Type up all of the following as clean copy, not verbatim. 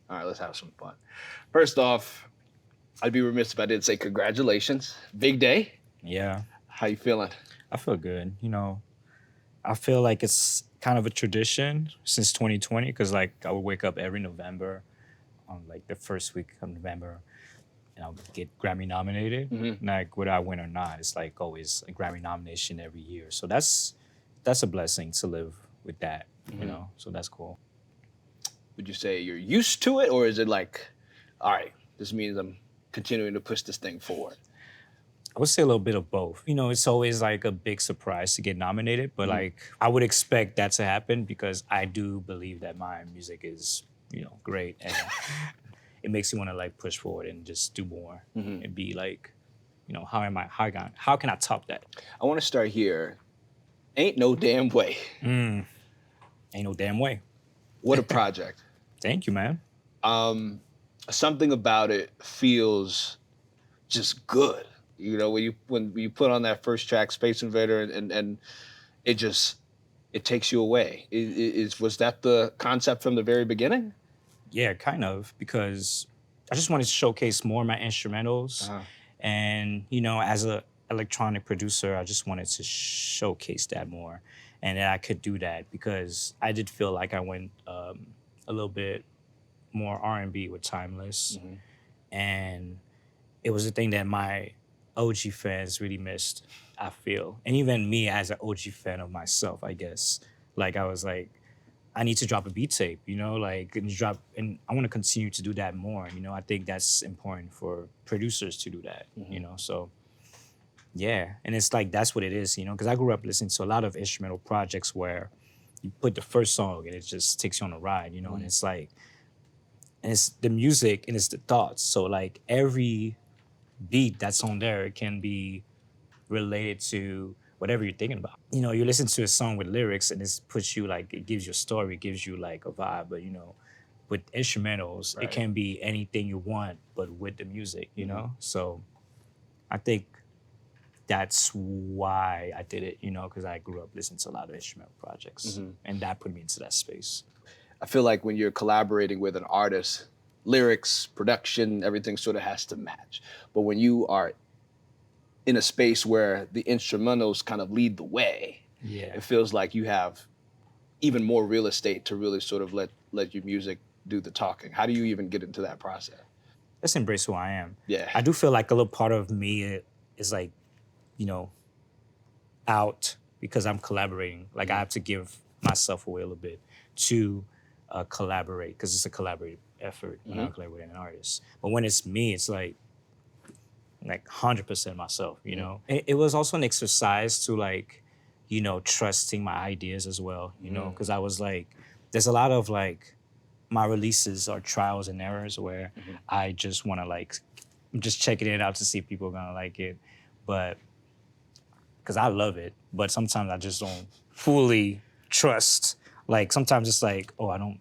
All right, let's have some fun. First off, I'd be remiss if I didn't say congratulations. Big day. Yeah, How you feeling? I feel good. I feel like it's kind of a tradition since 2020 because like I would wake up every November on like the first week of November and I would get Grammy nominated. Hmm. Like whether I win or not, it's like always a Grammy nomination every year. So that's a blessing to live with that, Hmm. So that's cool. Would you say you're used to it, or is it like, all right, this means I'm continuing to push this thing forward? I would say a little bit of both. It's always like a big surprise to get nominated, but Hmm. like I would expect that to happen because I do believe that my music is, great and it makes you want to like push forward and just do more Hmm. and be like, how can I top that? I want to start here. Ain't no damn way. Ain't no damn way. What a project. Thank you, man. Um, Something about it feels just good. You know, when you put on that first track, Space Invader, and it just it takes you away. Was that the concept from the very beginning? Yeah, kind of, because I just wanted to showcase more of my instrumentals. Uh-huh. And, as a electronic producer, I just wanted to showcase that more. And that I could do that because I did feel like I went a little bit more R&B with Timeless. Hmm. And it was a thing that my OG fans really missed, I feel. And even me as an OG fan of myself, I guess. Like I was like, I need to drop a beat tape, like and I want to continue to do that more. I think that's important for producers to do that, Hmm. So yeah. And it's like that's what it is, because I grew up listening to a lot of instrumental projects where you put the first song and it just takes you on a ride, and Hmm. it's like and it's the music and it's the thoughts. So like every beat that's on there it can be related to whatever you're thinking about. You listen to a song with lyrics and it puts you like it gives you a story, it gives you like a vibe, but with instrumentals, it Right. can be anything you want, but with the music, Hmm. So I think that's why I did it, because I grew up listening to a lot of instrumental projects Hmm. and that put me into that space. I feel like when you're collaborating with an artist, lyrics, production, everything sort of has to match. But when you are in a space where the instrumentals kind of lead the way, Yeah. it feels like you have even more real estate to really sort of let your music do the talking. How do you even get into that process? Let's embrace who I am. Yeah. I do feel like a little part of me is like, you know, out because I'm collaborating. Like I Mhm. have to give myself away a little bit to collaborate because it's a collaborative effort when Mhm. I'm collaborating with an artist. But when it's me, it's like 100% myself. Mhm. It was also an exercise to like, trusting my ideas as well. Mhm. Because I was like, there's a lot of like my releases are trials and errors where Mhm. I just want to like, I'm just checking it out to see if people are gonna like it, but because I love it, but sometimes I just don't fully trust. Like sometimes it's like, oh, I don't,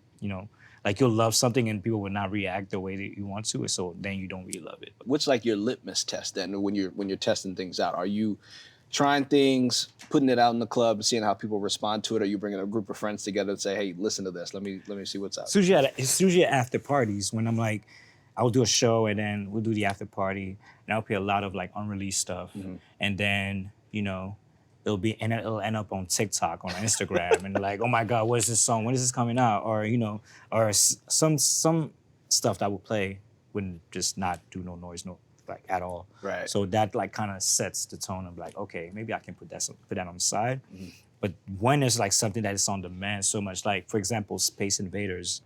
like you'll love something and people will not react the way that you want to, so then you don't really love it. What's like your litmus test then when you're testing things out? Are you trying things, putting it out in the club, and seeing how people respond to it? Or are you bringing a group of friends together and say, "Hey, listen to this. Let me see what's up." It's usually at after parties when I'm like, I'll do a show and then we'll do the after party and I'll play a lot of like unreleased stuff, Hmm. and then it'll end up on TikTok on Instagram and like, oh my God, what is this song? When is this coming out? Or or some stuff that will play wouldn't just not do no noise, no like at all. Right. So that like kind of sets the tone of like, okay, maybe I can put that on the side. Mhm. But when it's like something that is on demand so much, like for example, Space Invaders,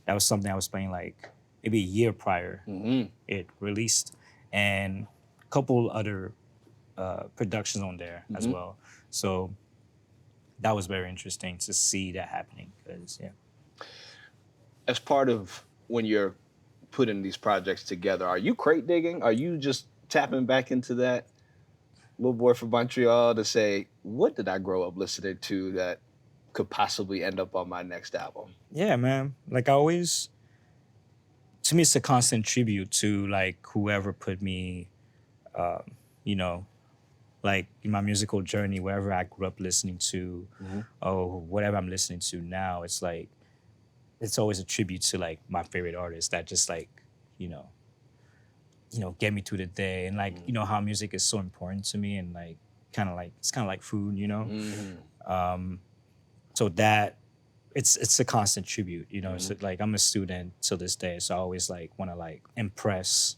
that was something I was playing like maybe a year prior Mhm. it released, and a couple other productions on there as Mhm. well. So that was very interesting to see that happening because yeah. As part of when you're putting these projects together, are you crate digging? Are you just tapping back into that little boy from Montreal to say, what did I grow up listening to that could possibly end up on my next album? Yeah, man. Like I always, to me, it's a constant tribute to like whoever put me, you know, like in my musical journey, wherever I grew up listening to, Mhm. or whatever I'm listening to now. It's like it's always a tribute to like my favorite artists that just like, you know, get me through the day. And like, how music is so important to me, and like it's kind of like food, Mm-hmm. So that it's a constant tribute, Mm-hmm. It's like I'm a student till this day, so I always like want to like impress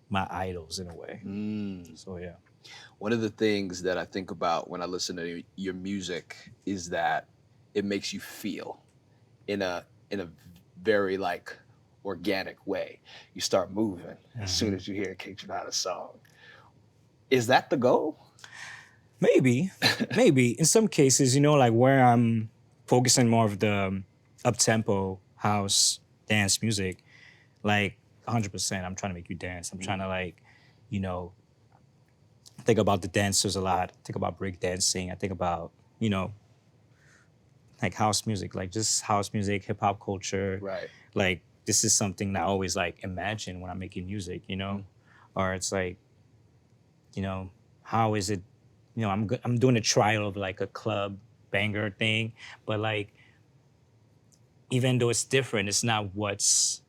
my idols in a way. Mm. So yeah. One of the things that I think about when I listen to your music is that it makes you feel in a very like organic way. You start moving as soon as you hear a Kaytranada song. Is that the goal? Maybe, maybe in some cases, like where I'm focusing more of the up tempo house dance music, like 100%. I'm trying to make you dance. I'm trying to like, you know, think about the dancers a lot. Think about break dancing. I think about, like house music, like just house music, hip hop culture. Right. Like this is something that I always like imagine when I'm making music, or it's like, how is it, I'm doing a trial of like a club banger thing, but like even though it's different, it's not what's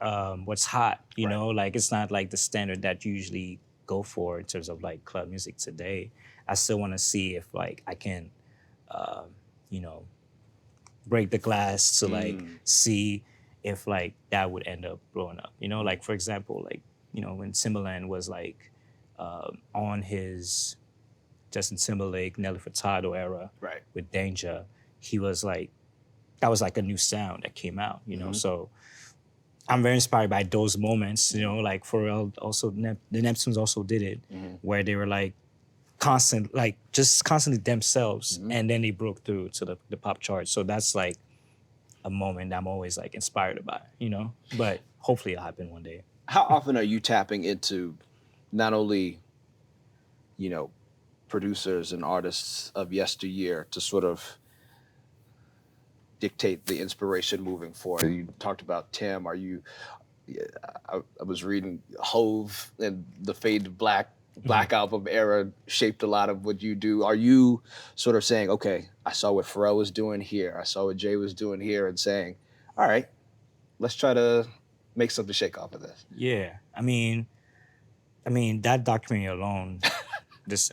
hot, Right. like it's not like the standard that you usually go for in terms of like club music today. I still want to see if like I can, you know, break the glass to like Mm. see if like that would end up blowing up. Like for example, like when Timbaland was like on his Justin Timberlake, Nelly Furtado era Right. with Danger, he was like that was like a new sound that came out. Mm-hmm. So I'm very inspired by those moments. Like Pharrell also the Neptunes also did it, Mm-hmm. where they were like just constantly themselves, Mm-hmm. and then they broke through to the pop charts. So that's like a moment that I'm always like inspired by, But hopefully it'll happen one day. How often are you tapping into not only, you know, producers and artists of yesteryear to sort of dictate the inspiration moving forward? You talked about Tim. Are you? Yeah, I was reading Hove and the Fade Black album era shaped a lot of what you do. Are you sort of saying, okay, I saw what Pharrell was doing here, I saw what Jay was doing here, and saying, all right, let's try to make something shake off of this? Yeah, I mean that documentary alone just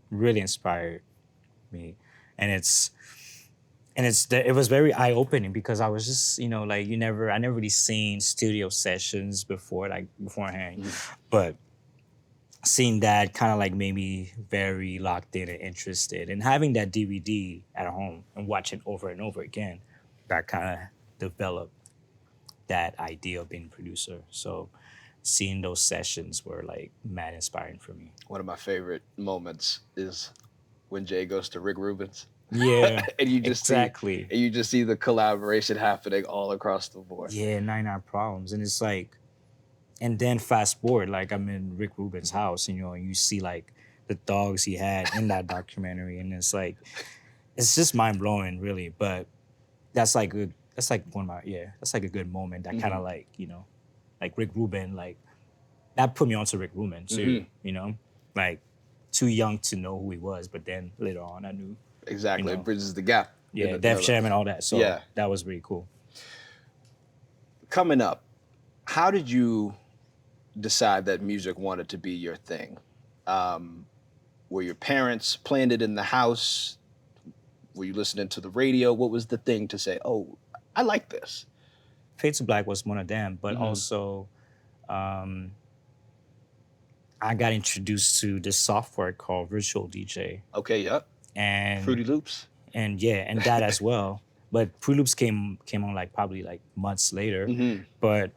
really inspired me, and it was very eye opening because I was just like I never really seen studio sessions before, like beforehand, Mhm. but seeing that kind of like made me very locked in and interested, and having that DVD at home and watching over and over again, that kind of developed that idea of being a producer. So seeing those sessions were like mad inspiring for me. One of my favorite moments is when Jay goes to Rick Rubin's, Yeah, and exactly. you just see the collaboration happening all across the board. Yeah, 99 Problems. And it's like, and then fast forward, like I'm in Rick Rubin's house, and you see like the dogs he had in that documentary. And it's just mind blowing, really. But that's like one of my, yeah, that's like a good moment that kind Mm-hmm. of like, like Rick Rubin, like that put me onto Rick Rubin too, Mm-hmm. like too young to know who he was. But then later on, I knew, you Exactly, it know, bridges the gap. yeah, Def Jam and all that. So Yeah. that was really cool. Coming up, how did you decide that music wanted to be your thing? Um, were your parents playing it in the house? Were you listening to the radio? What was the thing to say, oh, I like this? Fade to Black was one of them, but Mm-hmm. also um, I got introduced to this software called Virtual DJ, Okay, yep. and Fruity Loops. yeah, and that as well. But Fruit Loops came on like probably like months later, Mm-hmm. but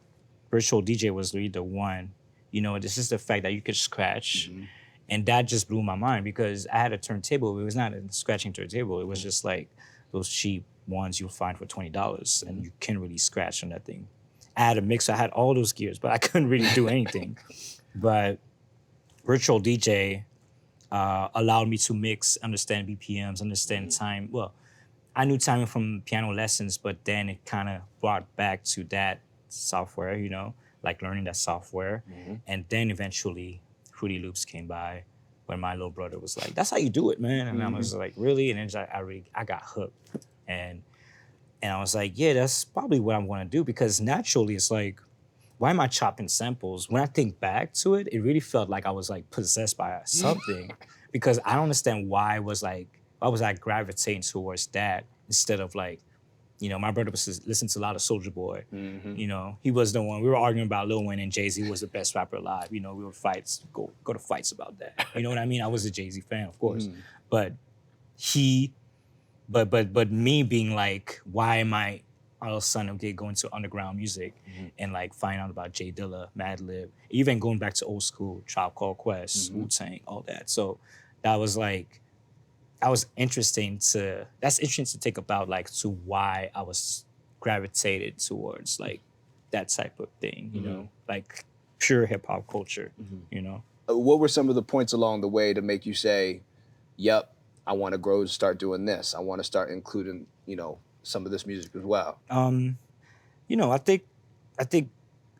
Virtual DJ was really the one. This is the fact that you could scratch, Mm-hmm. and that just blew my mind because I had a turntable. It was not a scratching turntable. It was just like those cheap ones you'll find for $20, and you can't really scratch on that thing. I had a mixer. I had all those gears, but I couldn't really do anything. But Virtual DJ allowed me to mix, understand BPMs, understand time. Well, I knew timing from piano lessons, but then it kind of brought back to that software, like learning that software. Mm-hmm. And then eventually Fruity Loops came by when my little brother was like, that's how you do it, man. And I Mm-hmm. was like, really? And then I got hooked. And And I was like, yeah, that's probably what I'm gonna do because naturally it's like, why am I chopping samples? When I think back to it, it really felt like I was like possessed by something because I don't understand why was I gravitating towards that instead of like, my brother was listening to a lot of Soldier Boy. Mm-hmm. He was the one we were arguing about Lil Wayne and Jay-Z was the best rapper alive. We would go to fights about that. You know what I mean? I was a Jay-Z fan, of course. Mm-hmm. But he but me being like, why am I all of a sudden going to underground music and like find out about Jay Dilla, Madlib, even going back to old school, Tribe Called Quest, Mm-hmm. Wu-Tang, all that. So that was like that's interesting to think about like to why I was gravitated towards like that type of thing, like pure hip hop culture, you know. What were some of the points along the way to make you say, yep, I want to grow and start doing this. I want to start including, some of this music as well. I think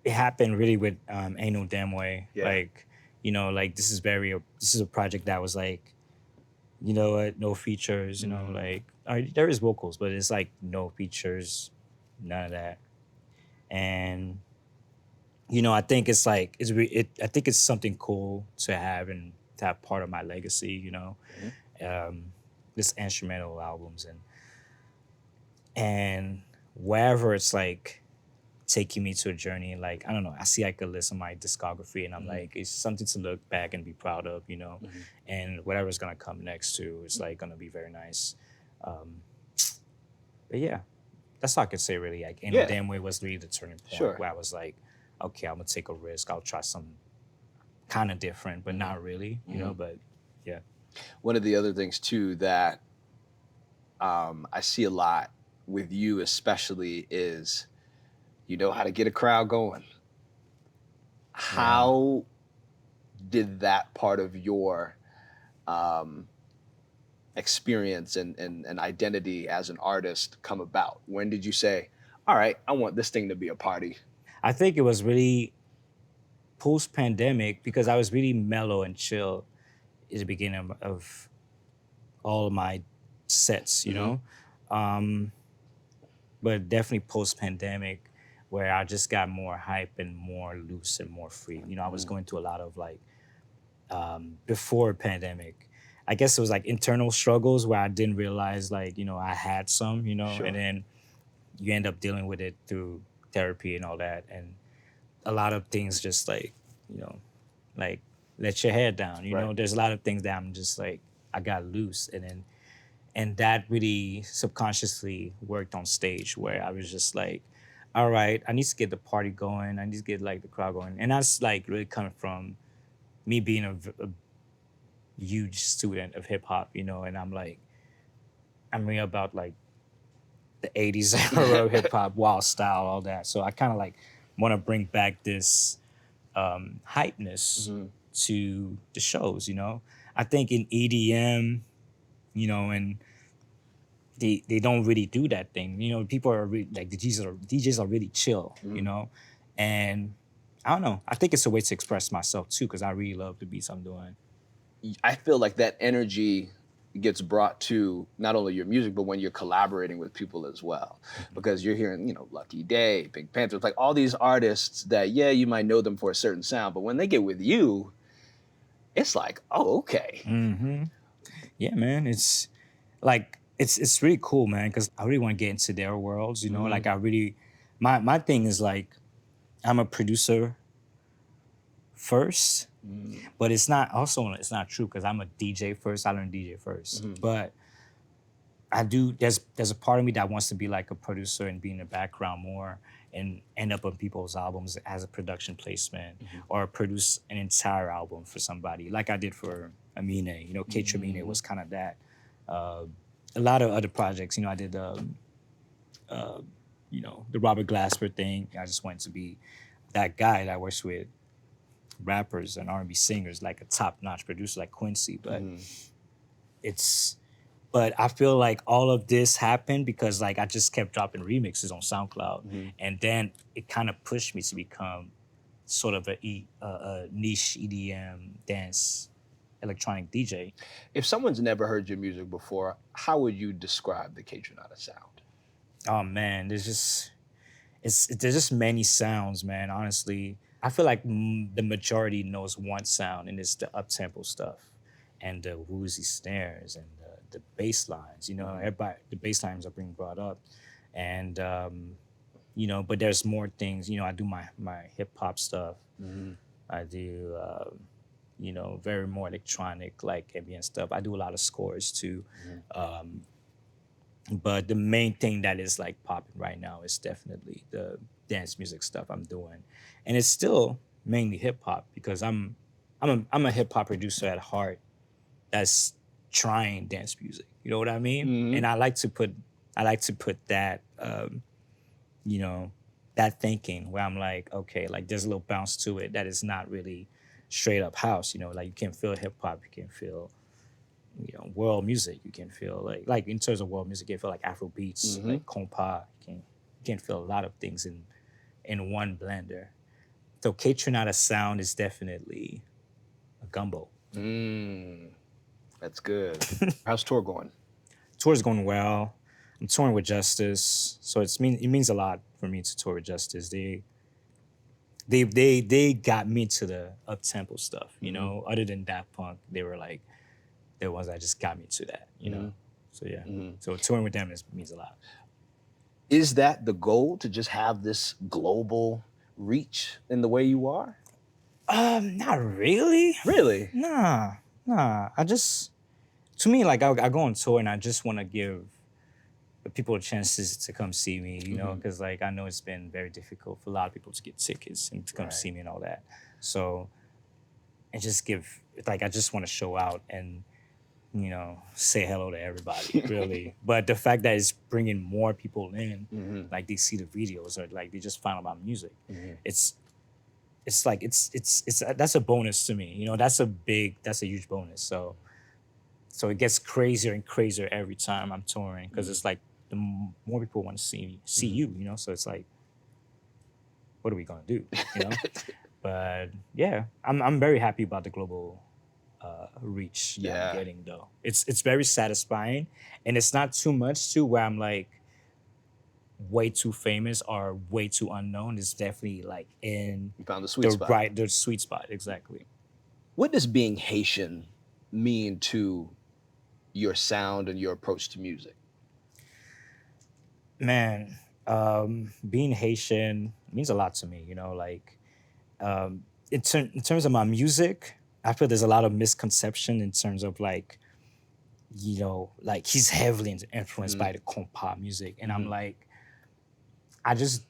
it happened really with Ain't No Damn Way. Yeah. Like, like this is a project that was like, you know what, no features, like there is vocals, but it's like no features, none of that. And I think it's like I think it's something cool to have and to have part of my legacy, this instrumental albums and wherever it's like taking me to a journey, like I don't know, I see like a list of my discography and I'm like, it's something to look back and be proud of, and whatever's gonna come next too, it's like gonna be very nice. But yeah, that's all I could say really. Like Ain't No Yeah. Damn Way was really the turning point Sure. where I was like, okay, I'm gonna take a risk. I'll try something kind of different, but not really, but yeah. One of the other things too that I see a lot with you especially is you know how to get a crowd going. How did that part of your experience and identity as an artist come about? When did you say, all right, I want this thing to be a party? I think it was really post-pandemic because I was really mellow and chill at the beginning of all of my sets, but definitely post-pandemic where I just got more hype and more loose and more free. I was going through a lot of like before pandemic. I guess it was like internal struggles where I didn't realize like, I had some, Sure. and then you end up dealing with it through therapy and all that. And a lot of things just like, like let your head down, Right. There's a lot of things that I'm just like, I got loose. And that really subconsciously worked on stage where I was just like, all right, I need to get the party going. I need to get like the crowd going. And that's like really coming from me being a huge student of hip hop, and I'm reading about like the 80s era of hip hop, wild style, all that. So I kind of like want to bring back this hypeness to the shows, I think in EDM, and they don't really do that thing. People are like the DJs are really chill, and I don't know. I think it's a way to express myself too, because I really love the beats I'm doing. I feel like that energy gets brought to not only your music, but when you're collaborating with people as well. Because you're hearing, Lucky Day, Pink Panthers, like all these artists that, yeah, you might know them for a certain sound, but when they get with you, it's like, oh, okay. Mm-hmm. Yeah, man. It's like it's really cool, man, because I really want to get into their worlds, like I really my thing is like I'm a producer first, but it's not true because I'm a DJ first. I learned DJ 1st, but I do. There's a part of me that wants to be like a producer and be in the background more and end up on people's albums as a production placement or produce an entire album for somebody like I did for Amine. Kaytranada was kind of that. A lot of other projects, I did the Robert Glasper thing. I just wanted to be that guy that works with rappers and R&B singers, like a top-notch producer like Quincy. But I feel like all of this happened because like I just kept dropping remixes on SoundCloud, and then it kind of pushed me to become sort of a niche EDM dance electronic DJ. If someone's never heard your music before, how would you describe the Kaytranada sound? Oh man, there's just many sounds, man. Honestly, I feel like the majority knows one sound, and it's the up tempo stuff, and the woozy snares and the bass lines. You know, Mhm. everybody the bass lines are being brought up, and but there's more things. You know, I do my hip hop stuff. Mhm. I do very more electronic like ambient stuff. I do a lot of scores too. Mhm. But the main thing that is like popping right now is definitely the dance music stuff I'm doing, and it's still mainly hip hop because I'm a hip hop producer at heart that's trying dance music. You know what I mean? And Mhm. I like to put that you know that thinking where I'm like, okay, like there's a little bounce to it that is not really straight up house. You know, like you can feel hip hop, you can feel world music. You can feel like in terms of world music, you can feel like Afro beats, Mhm. like compa. You can feel a lot of things in one blender. So Kaytranada sound is definitely a gumbo. Mm. That's good. How's tour going? Tour's going well. I'm touring with Justice, so it means a lot for me to tour with Justice. They got me to the up tempo stuff. Mhm. Other than Daft Punk, they were like the ones that just got me to that. Mhm. So yeah. Mhm. So touring with them means a lot. Is that the goal to just have this global reach in the way you are? Not really. Really? Nah, nah. To me, like I go on tour and I just want to give the people a chance to come see me, Mhm. because like I know it's been very difficult for a lot of people to get tickets and to come Right. see me and all that. So, and just I just want to show out and say hello to everybody, really. But the fact that it's bringing more people in, Mhm. like they see the videos or like they just find out about music, Mhm. it's it's like it's that's a bonus to me. That's a huge bonus. So it gets crazier and crazier every time I'm touring because Mhm. it's like more people want to see Mhm. you. So it's like, what are we gonna do? You know. But yeah, I'm very happy about the global reach that I'm Yeah. getting though. It's very satisfying, and it's not too much too where I'm like way too famous or way too unknown. It's definitely like in You found the sweet spot. the sweet spot exactly. What does being Haitian mean to your sound and your approach to music? Man, being Haitian means a lot to me. Like in terms of my music, I feel there's a lot of misconception in terms of like like he's heavily influenced Mhm. by the compa music, and I'm Mhm. like, I just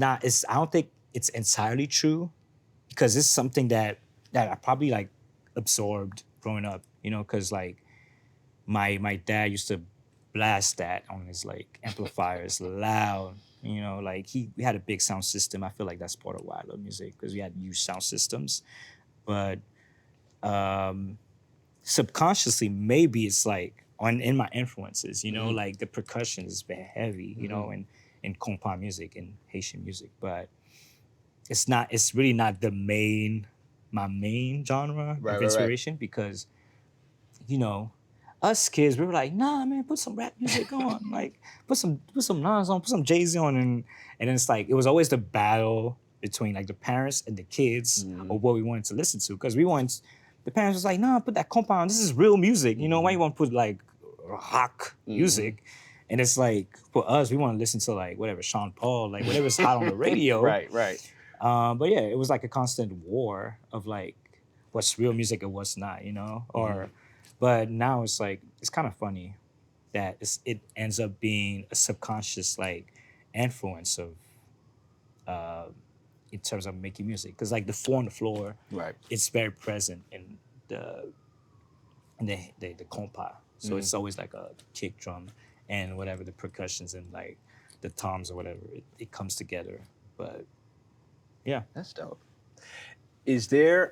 I don't think it's entirely true because it's something that I probably like absorbed growing up, because like my dad used to blast that on his like amplifiers loud. Like we had a big sound system. I feel like that's part of why I love music because we had huge sound systems. But subconsciously, maybe it's like on in my influences. Mhm. Like the percussion is very heavy. Mhm. In compa music and Haitian music, but it's not. It's really not my main genre Right, of right, right. inspiration because you know, us kids, we were like, nah, man, put some rap music on. Like, put some Nas on, put some Jay-Z on. And then it's like, it was always the battle between like the parents and the kids Mhm. of what we wanted to listen to. Because the parents was like, nah, put that compound. This is real music. Why you Mhm. want to put like rock Mhm. music? And it's like, for us, we want to listen to like whatever, Sean Paul, like whatever's hot on the radio. Right, right. But yeah, it was like a constant war of like what's real music and what's not, Mhm. but now it's like it's kind of funny that it ends up being a subconscious like influence of uh, in terms of making music because like the four on the floor, Right. it's very present the the compa, so Mhm. it's always like a kick drum and whatever the percussions and like the toms or whatever it comes together, but yeah. That's dope. Is there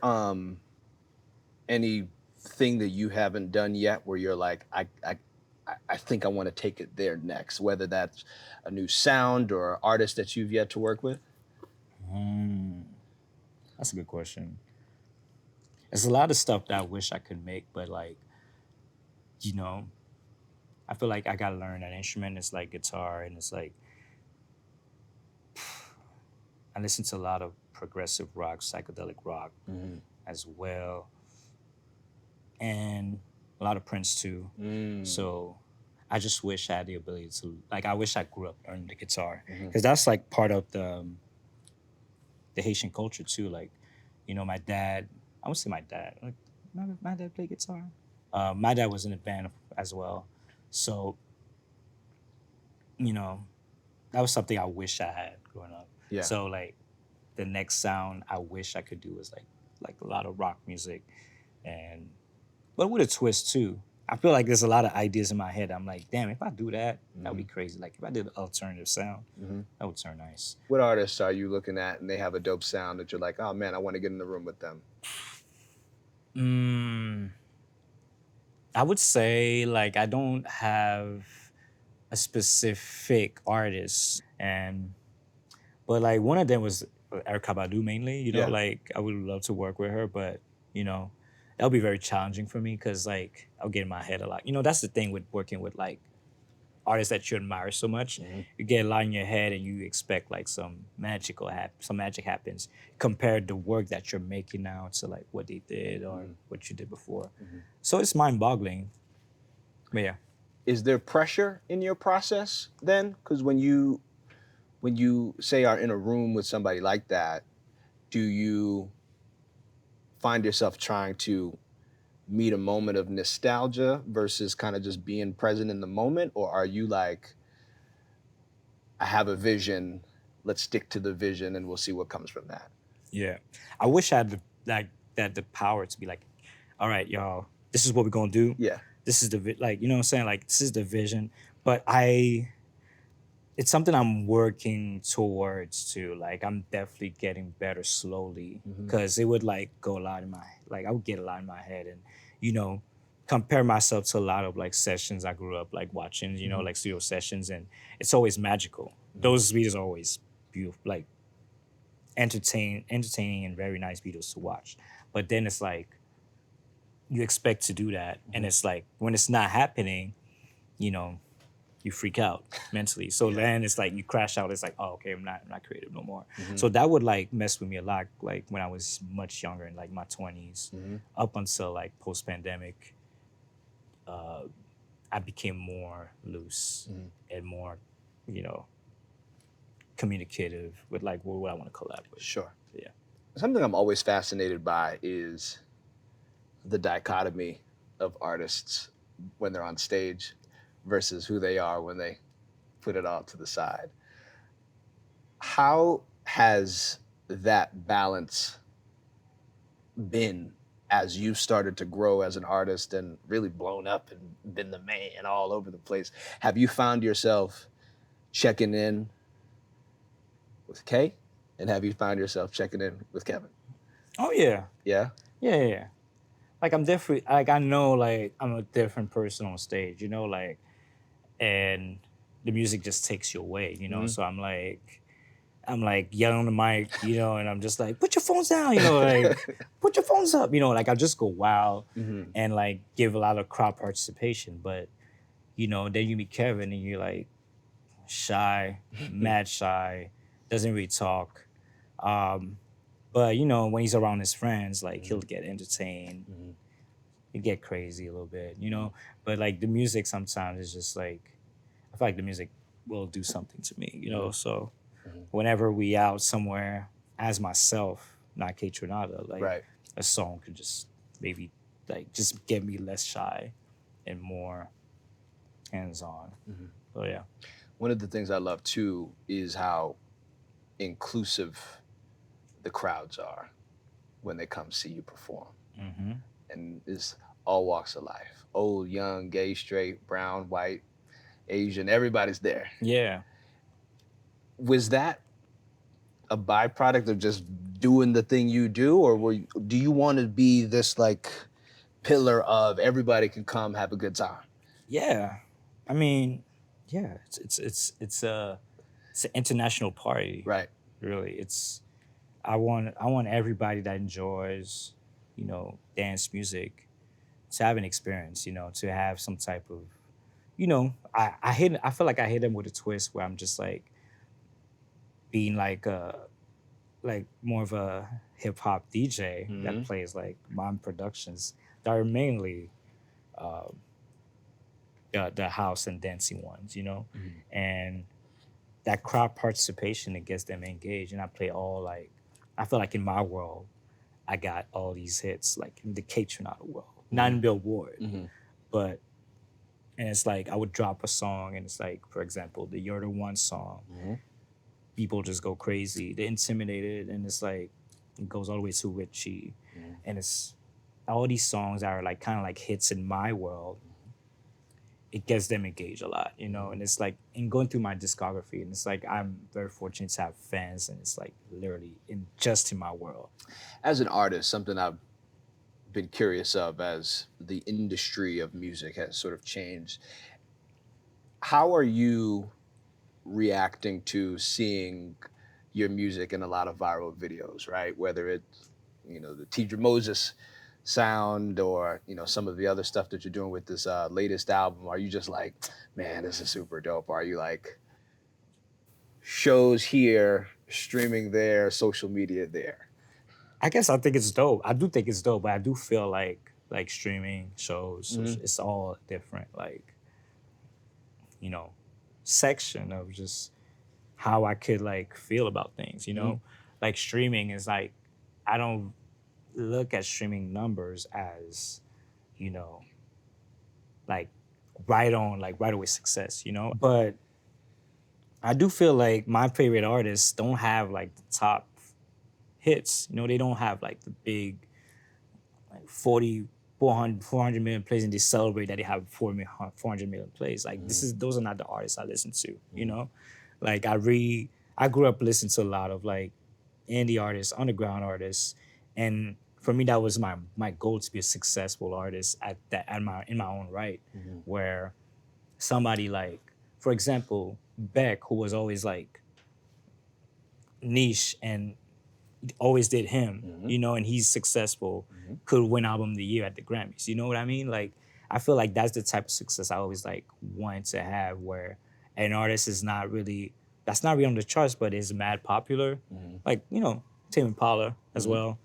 anything that you haven't done yet where you're like, I think I want to take it there next, whether that's a new sound or artist that you've yet to work with? Mm, that's a good question. There's a lot of stuff that I wish I could make, but like, you know, I feel like I gotta learn an instrument. It's like guitar, and it's like I listen to a lot of progressive rock, psychedelic rock Mhm. as well, and a lot of Prince too. Mm. So I just wish I had the ability to like. I wish I grew up learning the guitar Mhm. because that's like part of the Haitian culture too. Like, my dad. I would say my dad. Like, my dad played guitar. My dad was in a band as well, so you know that was something I wish I had growing up. Yeah. So like the next sound I wish I could do is like a lot of rock music, and but with a twist too. I feel like there's a lot of ideas in my head. I'm like, damn, if I do that, that would be crazy. Like if I did an alternative sound, Mhm. that would turn nice. What artists are you looking at and they have a dope sound that you're like, oh man, I want to get in the room with them? Mm, I would say like I don't have a specific artist, and but like one of them was Erica Badu mainly. Yeah. Like I would love to work with her, but you know that would be very challenging for me because like I'll get in my head a lot. That's the thing with working with like artists that you admire so much. Mhm. You get a lot in your head and you expect like some magic happens compared to work that you're making now to like what they did or what you did before. Mhm. So it's mind boggling. But yeah. Is there pressure in your process then? Because when you say are in a room with somebody like that, do you find yourself trying to meet a moment of nostalgia versus kind of just being present in the moment? Or are you like, I have a vision, let's stick to the vision and we'll see what comes from that? Yeah. I wish I had the power to be like, all right, y'all, this is what we're gonna do. Yeah. This is like, you know what I'm saying? Like this is the vision. But it's something I'm working towards too. Like I'm definitely getting better slowly Mhm. because it would like go a lot in my I would get a lot in my head and you know compare myself to a lot of like sessions I grew up like watching, Mhm. like studio sessions, and it's always magical. Mhm. Those videos are always beautiful, like entertaining and very nice videos to watch. But then it's like you expect to do that, and Mhm. it's like when it's not happening, you know, you freak out mentally. So Yeah. then it's like you crash out. It's like, oh, okay, I'm not creative no more. Mhm. So that would like mess with me a lot. Like when I was much younger, in like my 20s, Mhm. up until like post pandemic, I became more loose Mhm. and more, you know, communicative with like what I want to collab with. Sure. Yeah. Something I'm always fascinated by is the dichotomy of artists when they're on stage versus who they are when they put it all to the side. How has that balance been as you've started to grow as an artist and really blown up and been the man all over the place? Have you found yourself checking in with Kay? And have you found yourself checking in with Kevin? Oh yeah. Yeah. Yeah. Like I'm different. Like I know, like I'm a different person on stage. Like, and the music just takes you away. Hmm. So I'm like yelling on the mic, and I'm just like, put your phones down, like put your phones up, like I just go wild Hmm. and like give a lot of crowd participation. But then you meet Kevin and you're like shy, mad shy, doesn't really talk. Um, but when he's around his friends, like he'll get entertained, Hmm. he'll get crazy a little bit. But like the music sometimes is just like I feel like the music will do something to me. So Hmm. whenever we out somewhere as myself, not Kaytranada, like Right. a song could just maybe like just get me less shy and more hands on. Hmm. So yeah. One of the things I love too is how inclusive the crowds are when they come see you perform. Hmm. And it's all walks of life, old, young, gay, straight, brown, white, Asian, everybody's there. Yeah. Was that a byproduct of just doing the thing you do, or do you want to be this like pillar of everybody can come have a good time? Yeah. I mean, yeah, it's an international party, Right. really. I want everybody that enjoys, dance music to have an experience, to have some type of, I feel like I hit them with a twist where I'm just like being like more of a hip hop DJ that Mhm. plays like modern productions that are mainly the house and dancing ones. Mhm. And that crowd participation, it gets them engaged. And I play all like, I feel like in my world, I got all these hits like in the Kaytranada world, not Mhm. in Billboard, Mhm. but and it's like I would drop a song and it's like, for example, the You're the One song. Mhm. People just go crazy. They're intimidated, and it's like it goes all the way to Witchy, Mhm. and it's all these songs are like kind of like hits in my world. It gets them engaged a lot. Mhm. And it's like in going through my discography, and it's like I'm very fortunate to have fans, and it's like literally in just in my world. As an artist, something I've been curious of as the industry of music has sort of changed. How are you reacting to seeing your music in a lot of viral videos, right? Whether it's, the Tidra Moses sound or, some of the other stuff that you're doing with this latest album. Are you just like, man, this is super dope? Are you like shows here, streaming there, social media there? I guess I think it's dope. I do think it's dope, but I do feel like streaming shows, Hmm. it's all different. Like you know, section of just how I could like feel about things. Hmm. Like streaming is like I don't look at streaming numbers as you know like right on like right away success. But I do feel like my favorite artists don't have like the top hits. They don't have like the big like 40, 400 million plays and they celebrate that they have 400 million plays. Like Hmm. those are not the artists I listen to, you Hmm. know? Like I grew up listening to a lot of like indie artists, underground artists. And for me that was my goal to be a successful artist in my own right, Hmm. where somebody like, for example, Beck, who was always like niche and always did him, Hmm. and he's successful, Hmm. could win album of the year at the Grammys. You know what I mean? Like, I feel like that's the type of success I always like want to have, where an artist is not really that's not really on the charts, but is mad popular. Hmm. Like, Tame Impala as Hmm. well.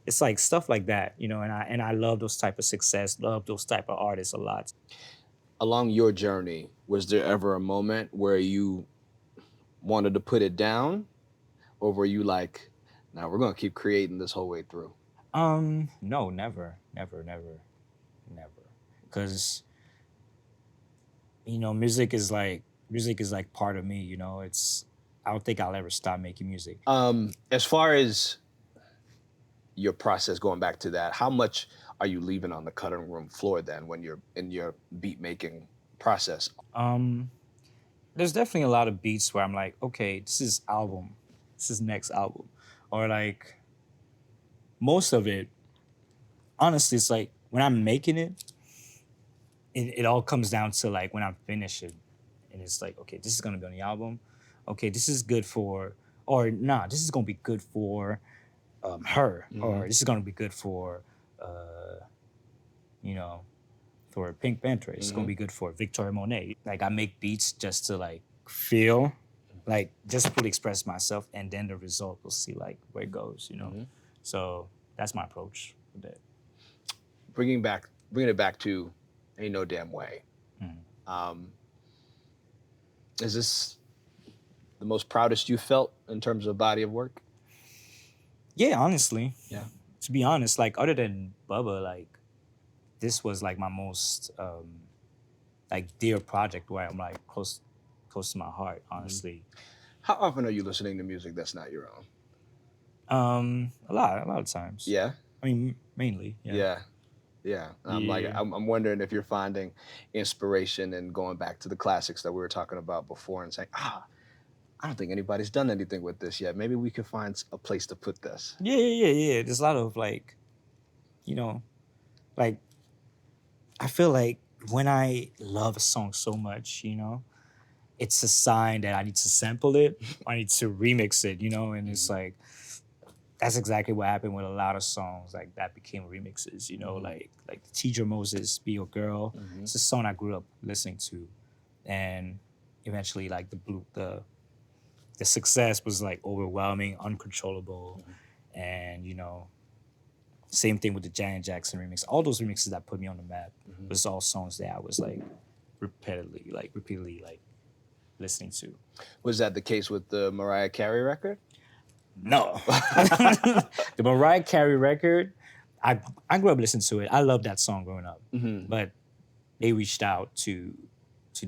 It's like stuff like that, and I love those type of success, love those type of artists a lot. Along your journey, was there ever a moment where you wanted to put it down, or were you like, "Now we're gonna keep creating this whole way through"? No, never, never, never, never. Cause music is like part of me. It's I don't think I'll ever stop making music. As far as your process, going back to that, how much are you leaving on the cutting room floor then when you're in your beat making process? Um, there's definitely a lot of beats where I'm like, okay, this is next album, or like most of it. Honestly, it's like when I'm making it all comes down to like when I'm finishing, and it's like, okay, this is gonna be on the album. Okay, this is good for, or nah, this is gonna be good for her, Hmm. or this is gonna be good for, uh, you know, for Pink Panther. It's gonna Hmm. be good for Victoria Monet. Like I make beats just to like feel, like just fully express myself, and then the result we'll see like where it goes. Hmm. So that's my approach with it. Bringing it back to "Ain't No Damn Way." Mhm. Um, is this the most proudest you felt in terms of body of work? Yeah, honestly, Yeah. to be honest, like other than Bubba, like this was like my most like dear project where I'm like close to my heart, Hmm. honestly. How often are you listening to music that's not your own? A lot of times. Yeah. I mean, mainly, yeah. Yeah. Yeah. Yeah. I'm wondering if you're finding inspiration and going back to the classics that we were talking about before and saying, I don't think anybody's done anything with this yet. Maybe we could find a place to put this. Yeah, yeah, yeah, yeah. There's a lot of like, you know, like I feel like when I love a song so much, it's a sign that I need to sample it, I need to remix it, and it's Mhm. like that's exactly what happened with a lot of songs like that became remixes, Mhm. like the Teacher Moses Be Your Girl. Mhm. It's a song I grew up listening to. and eventually like the success was like overwhelming, uncontrollable, and same thing with the Janet Jackson remix. All those remixes that put me on the map was all songs that I was like repeatedly like listening to. Was that the case with the Mariah Carey record? No, the Mariah Carey record, I grew up listening to it. I loved that song growing up, but they reached out to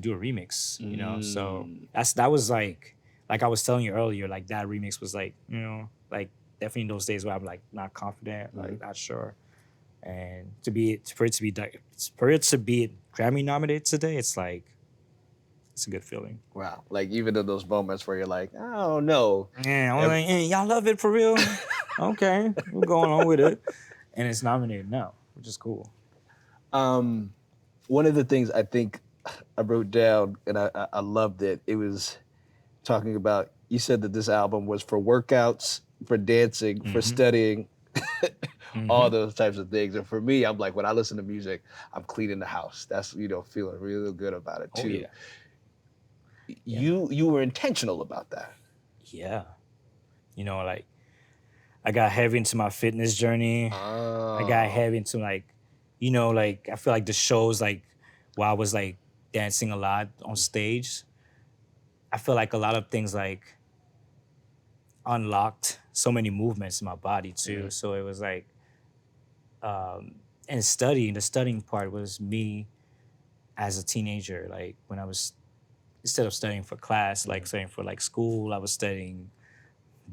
do a remix, So that was like I was telling you earlier, like that remix was like like definitely in those days where I'm like not confident, like not sure, and for it to be Grammy nominated today, it's like it's a good feeling. Wow. Like even in those moments where you're like, I don't know. Yeah, I was like, hey, y'all love it for real? Okay, we're going on with it, and it's nominated now, which is cool. One of the things I think I wrote down and I loved it. It was talking about, you said that this album was for workouts, for dancing, for studying, all those types of things. And for me, I'm like, when I listen to music, I'm cleaning the house. That's, feeling really good about it too. Oh, yeah. You were intentional about that. Yeah. Like I got heavy into my fitness journey. I got heavy into like I feel like the shows like while I was like dancing a lot on stage, I feel like a lot of things like unlocked so many movements in my body too. So it was like, and the studying part was me as a teenager. Like when I was, instead of studying for class, like studying for like school, I was studying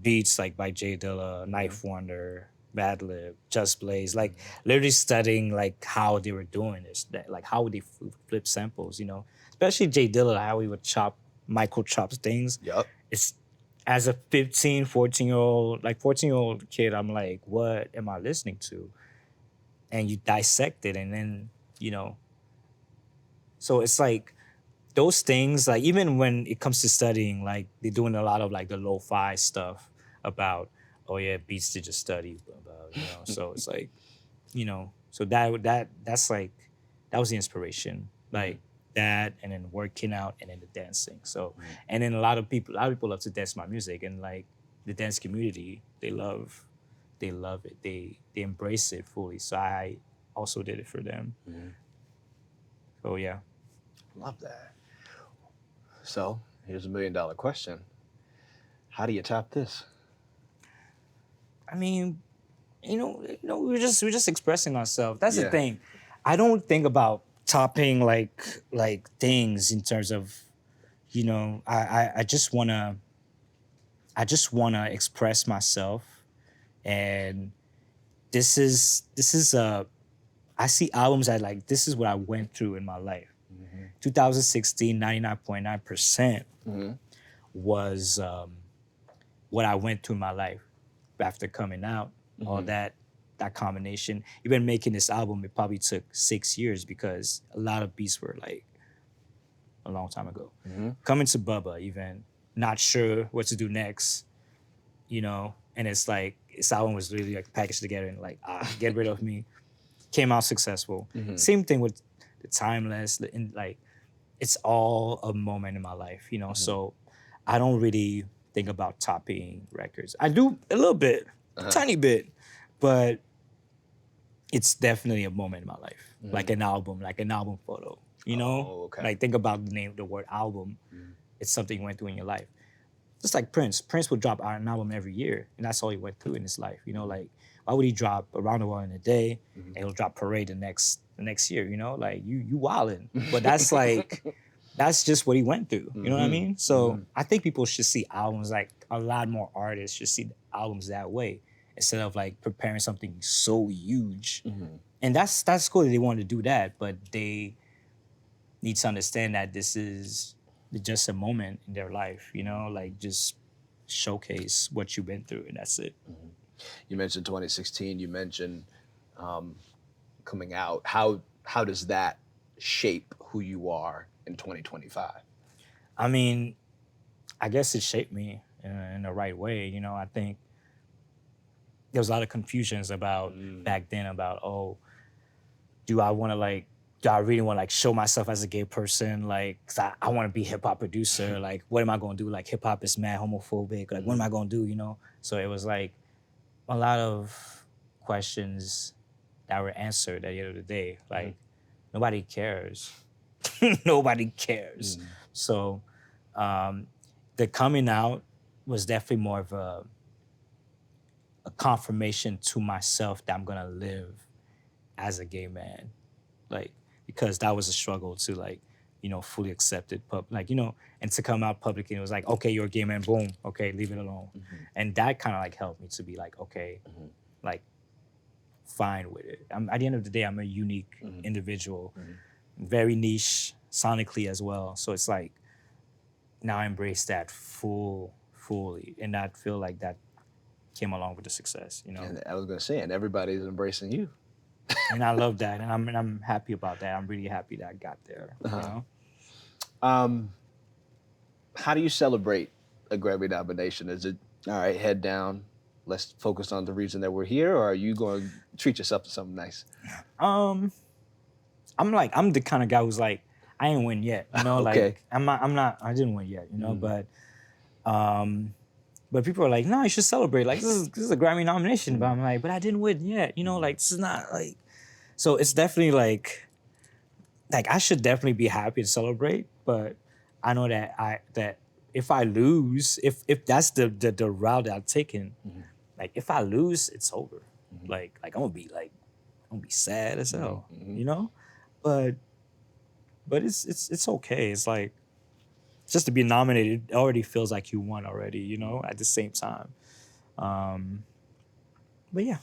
beats like by Jay Dilla, Knife Wonder, Madlib, Just Blaze, like literally studying like how they were doing this, like how would they flip samples, especially Jay Dilla, how he would micro chops things. Yep. It's as a 15, 14-year-old kid, I'm like, what am I listening to? And you dissect it, and then, so it's like those things, like even when it comes to studying, like they're doing a lot of like the lo-fi stuff about, oh yeah, beats to just study about, so it's like, so that's like, that was the inspiration, like that, and then working out, and then the dancing. So, and then a lot of people love to dance my music, and like the dance community, they love it. They embrace it fully. So I also did it for them. So yeah. Love that. So here's $1 million question. How do you top this? I mean, we're just expressing ourselves. That's the Yeah. thing. I don't think about topping like things in terms of, I just wanna express myself, and this is I see albums that like, this is what I went through in my life. 2016, 99.9% was what I went through in my life after coming out. All that combination. Even making this album, it probably took 6 years because a lot of beats were like a long time ago. Coming to Bubba, even not sure what to do next, and it's like this album was really like packaged together and like, get rid of me. Came out successful. Same thing with the Timeless, and like it's all a moment in my life, So I don't really think about topping records. I do a little bit, a tiny bit, but it's definitely a moment in my life, like an album photo, Oh, okay. Like think about the word album. It's something you went through in your life. Just like Prince. Prince would drop an album every year, and that's all he went through in his life. Like why would he drop Around the World in a Day and he'll drop Parade the next year? Like you wildin', but that's like that's just what he went through. You know what I mean? So I think people should see albums, like a lot more artists should see albums that way instead of like preparing something so huge. And that's cool that they want to do that, but they need to understand that this is just a moment in their life, like just showcase what you've been through, and that's it. You mentioned 2016. You mentioned coming out. How does that shape who you are in 2025? I mean, I guess it shaped me in the right way. I think there was a lot of confusions about back then about, oh, do I want to like do I really want to like show myself as a gay person? Like, 'cause I want to be hip hop producer. Like, what am I gonna do? Like, hip hop is mad homophobic. Like, what am I gonna do? You know? So it was like a lot of questions that were answered at the end of the day. Like, nobody cares. Nobody cares. So the coming out was definitely more of a confirmation to myself that I'm gonna live as a gay man. Like, because that was a struggle to like, you know, fully accepted like, you know, and to come out publicly, it was like, okay, you're a gay man, boom, okay, leave it alone. And that kind of like helped me to be like, okay, like fine with it. At the end of the day, I'm a unique individual, very niche sonically as well. So it's like now I embrace that fully, and I feel like that came along with the success, you know. And I was gonna say, and everybody's embracing you. And I love that, and I'm happy about that. I'm really happy that I got there. You know. How do you celebrate a Grammy nomination? Is it all right, head down, let's focus on the reason that we're here, or are you going to treat yourself to something nice? I'm the kind of guy who's like, I ain't win yet, you know. Okay. Like I'm not. I didn't win yet, you know. But people are like, no, you should celebrate. Like this is a Grammy nomination, but I'm like, but I didn't win yet, you know. Like this is not like. So it's definitely like I should definitely be happy to celebrate, but I know that if I lose, if that's the route that I'm taking, like if I lose, it's over. Like I'm gonna be sad as hell, you know. But it's okay. It's like just to be nominated already feels like you won already, you know. At the same time, but yeah.